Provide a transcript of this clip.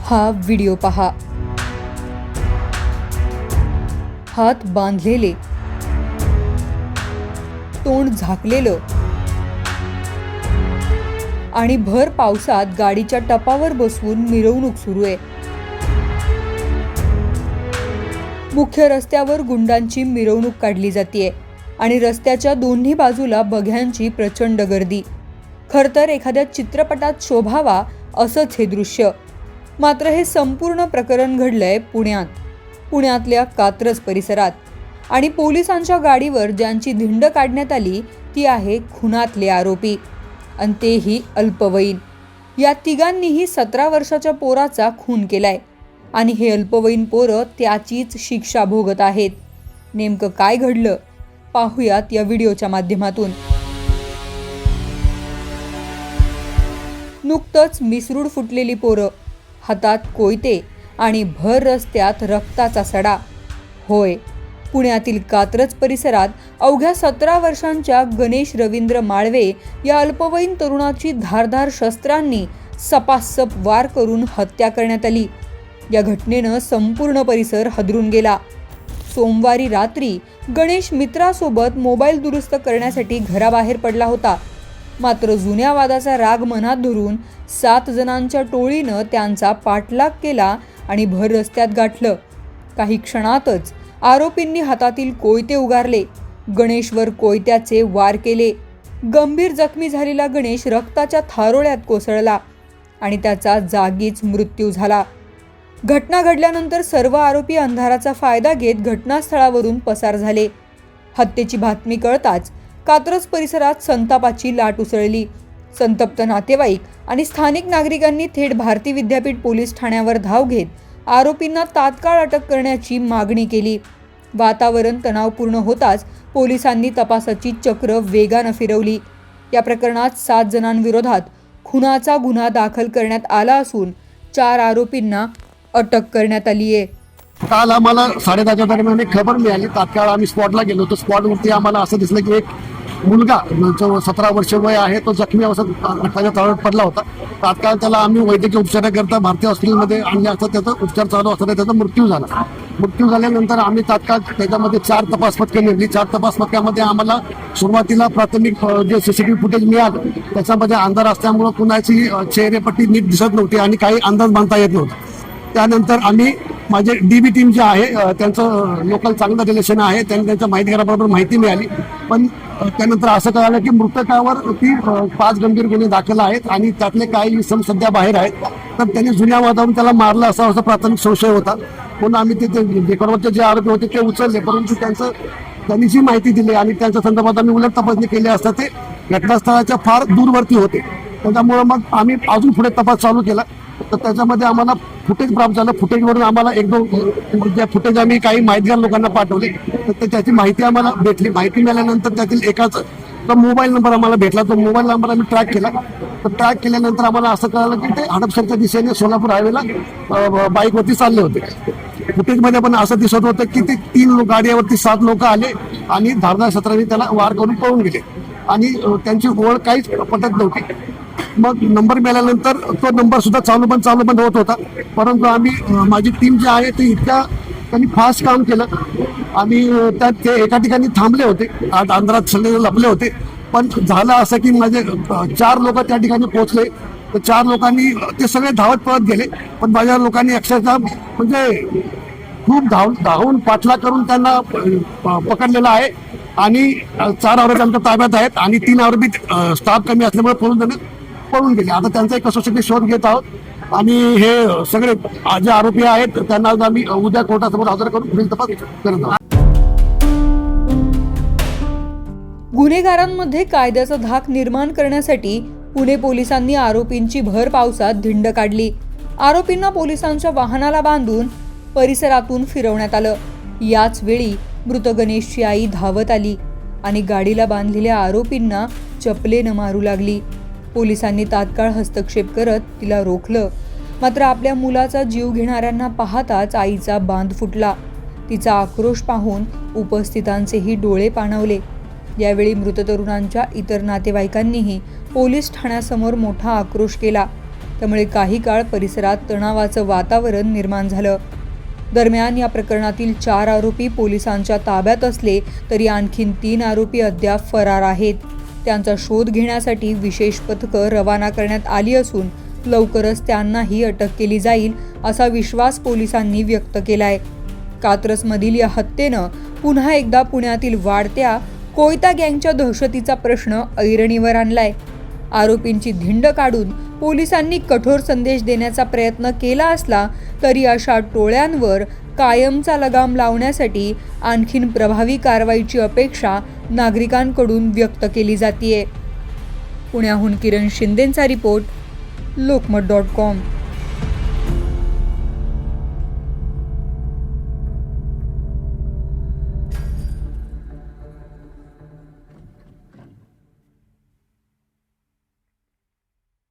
हा व्हिडिओ पहा। हात बांधलेले, तोंड झाकलेलं आणि भर पावसात गाडीच्या टपावर बसवून मिरवणूक सुरू आहे। मुख्य रस्त्यावर गुंडांची मिरवणूक काढली जाते आणि रस्त्याच्या दोन्ही बाजूला बघ्यांची प्रचंड गर्दी। खरतर एखाद्या चित्रपटात शोभावा असंच हे दृश्य। मात्र हे संपूर्ण प्रकरण घडलंय पुण्यातल्या कात्रज परिसरात आणि पोलिसांच्या गाडीवर ज्यांची धिंड काढण्यात आली ती आहे खुनातले आरोपी, आणि तेही अल्पवयीन। या तिघांनीही 17 वर्षाच्या पोराचा खून केलाय आणि हे अल्पवयीन पोरं त्याचीच शिक्षा भोगत आहेत। नेमकं काय घडलं पाहूयात या व्हिडिओच्या माध्यमातून। नुकतंच मिसरूड फुटलेली पोरं, हातात कोयते आणि भर रस्त्यात रक्ताचा सडा। होय, पुण्यातील कात्रज परिसरात अवघ्या 17 वर्षांच्या गणेश रवींद्र माळवे या अल्पवयीन तरुणाची धारदार शस्त्रांनी सपासप वार करून हत्या करण्यात आली। या घटनेनं संपूर्ण परिसर हादरून गेला। सोमवारी रात्री गणेश मित्रासोबत मोबाईल दुरुस्त करण्यासाठी घराबाहेर पडला होता। मात्र जुन्या वादाचा राग मनात धरून 7 जणांच्या टोळीनं त्यांचा पाठलाग केला आणि भर रस्त्यात गाठलं। काही क्षणातच आरोपींनी हातातील कोयते उगारले, गणेशवर कोयत्याचे वार केले। गंभीर जखमी झालेला गणेश रक्ताच्या थारोळ्यात कोसळला आणि त्याचा जागीच मृत्यू झाला। घटना घडल्यानंतर सर्व आरोपी अंधाराचा फायदा घेत घटनास्थळावरून पसार झाले। हत्येची बातमी कळताच कात्रज परिसरात संतापाची लाट उसळली। संतप्त नातेवाईक आणि स्थानिक नागरिकांनी थेट भारती विद्यापीठ पोलीस ठाण्यावर धाव घेत आरोपींना तात्काळ अटक करण्याची मागणी केली। वातावरण तणावपूर्ण होताच पोलिसांनी तपासाची चक्र वेगानं फिरवली। या प्रकरणात 7 जणांविरोधात खुनाचा गुन्हा दाखल करण्यात आला असून 4 आरोपींना अटक करण्यात आली आहे। काल आम्हाला 10:30च्या दरम्यान एक खबर मिळाली। तात्काळ आम्ही स्पॉटला गेलो होतो। स्पॉटवरती आम्हाला असं दिसलं की एक मुलगा 17 वर्ष वय आहे, तो जखमी अवस्थेत रक्ताच्या तळात पडला होता। तात्काळ त्याला आम्ही वैद्यकीय उपचाराकरता भारती हॉस्पिटलमध्ये आणले असता त्याचा उपचार चालू असताना त्याचा मृत्यू झाला। मृत्यू झाल्यानंतर आम्ही तात्काळ त्याच्यामध्ये 4 तपास पथकं नेमली। 4 तपास पथकामध्ये आम्हाला सुरुवातीला प्राथमिक जे सीसीटीव्ही फुटेज मिळालं त्याच्यामध्ये अंधार असल्यामुळे कुणाची चेहरेपट्टी नीट दिसत नव्हती आणि काही अंदाज बांधता येत नव्हता। त्यानंतर आम्ही माझे डीबी टीम जे आहे त्यांचं लोकल चांगलं रिलेशन आहे, त्यांच्या माहितीगाराबरोबर माहिती मिळाली। पण त्यानंतर असं कळालं की मृतकावर 5 गंभीर गुन्हे दाखल आहेत आणि त्यातले काही इसम सध्या बाहेर आहेत। तर त्यांनी जुन्या वादावरून त्याला मारलं असा प्राथमिक संशय होता। म्हणून आम्ही ते जे आरोपी होते ते उचलले, परंतु त्यांनी जी माहिती दिली आणि त्यांच्या संदर्भात आम्ही उलट तपासणी केली असता ते घटनास्थळाच्या फार दूरवर्ती होते। त्याच्यामुळे मग आम्ही अजून पुढे तपास चालू केला। तर त्याच्यामध्ये आम्हाला फुटेज प्राप्त झालं। फुटेजवरून आम्हाला 1-2 ज्या फुटेज आम्ही काही माहितगार लोकांना पाठवले, तर त्याची माहिती आम्हाला भेटली। माहिती मिळाल्यानंतर त्यातील एकाचा मोबाईल नंबर आम्हाला भेटला। तो मोबाईल नंबर आम्ही ट्रॅक केला। तर ट्रॅक केल्यानंतर आम्हाला असं कळालं की ते हडपसरच्या दिशेने सोलापूर हायवेला बाईकवरती चालले होते। फुटेजमध्ये पण असं दिसत होतं की ते 3 गाडीवरती 7 लोक आले आणि धारदार शस्त्रांनी त्याला वार करून पळून गेले आणि त्यांची ओळख काहीच पटत नव्हती। मग नंबर मिळाल्यानंतर तो नंबर सुद्धा चालू बंद होत होता। परंतु आम्ही माझी टीम जी आहे ते त्यांनी फास्ट काम केलं आणि ते एका ठिकाणी थांबले होते, अंधारात सगळे लपले होते। पण झालं असं की माझे 4 लोक त्या ठिकाणी पोहोचले। तर 4 लोकांनी ते सगळे धावत पळत गेले, पण माझ्या लोकांनी अक्षरशः म्हणजे खूप धावून पाठलाग करून त्यांना पकडलेलं आहे आणि 4 आरोपी आमच्या ताब्यात आहेत आणि 3 आरोपी स्टाफ कमी असल्यामुळे पळून गेले। आता त्यांचा एक कसोशीने शोध घेत आहोत आणि हे सगळे जे आरोपी आहेत त्यांना आम्ही उद्या कोर्टासमोर हजर करून पुढील तपास करत आहोत। गुन्हेगारांमध्ये कायद्याचा धाक निर्माण करण्यासाठी पुणे पोलिसांनी आरोपींची भर पावसात धिंड काढली। आरोपींना पोलिसांच्या वाहनाला बांधून परिसरातून फिरवण्यात आलं। याच वेळी मृत गणेशची आई धावत आली आणि गाडीला बांधलेल्या आरोपींना चपलेनं मारू लागली। पोलिसांनी तात्काळ हस्तक्षेप करत तिला रोखलं। मात्र आपल्या मुलाचा जीव घेणाऱ्यांना पाहताच आईचा बांध फुटला। तिचा आक्रोश पाहून उपस्थितांचेही डोळे पाणावले। यावेळी मृत तरुणांच्या इतर नातेवाईकांनीही पोलीस ठाण्यासमोर मोठा आक्रोश केला। त्यामुळे काही काळ परिसरात तणावाचं वातावरण निर्माण झालं. दरम्यान या प्रकरणातील 4 आरोपी पोलिसांच्या ताब्यात असले तरी आणखीन 3 आरोपी अद्याप फरार आहेत. त्यांचा शोध घेण्यासाठी विशेष पथकं रवाना करण्यात आली असून लवकरच त्यांनाही अटक केली जाईल असा विश्वास पोलिसांनी व्यक्त केलाय. कात्रजमधील या हत्येनं पुन्हा एकदा पुण्यातील वाढत्या कोयता गँगच्या दहशतीचा प्रश्न ऐरणीवर आणलाय. आरोपींची धिंड काढून पोलिसांनी कठोर संदेश देण्याचा प्रयत्न केला असला तरी अशा टोळ्यांवर कायमचा लगाम लावण्यासाठी आणखीन प्रभावी कारवाईची अपेक्षा नागरिकांकडून व्यक्त केली जातीये. पुण्याहून किरण शिंदेंचा रिपोर्ट, लोकमत.com.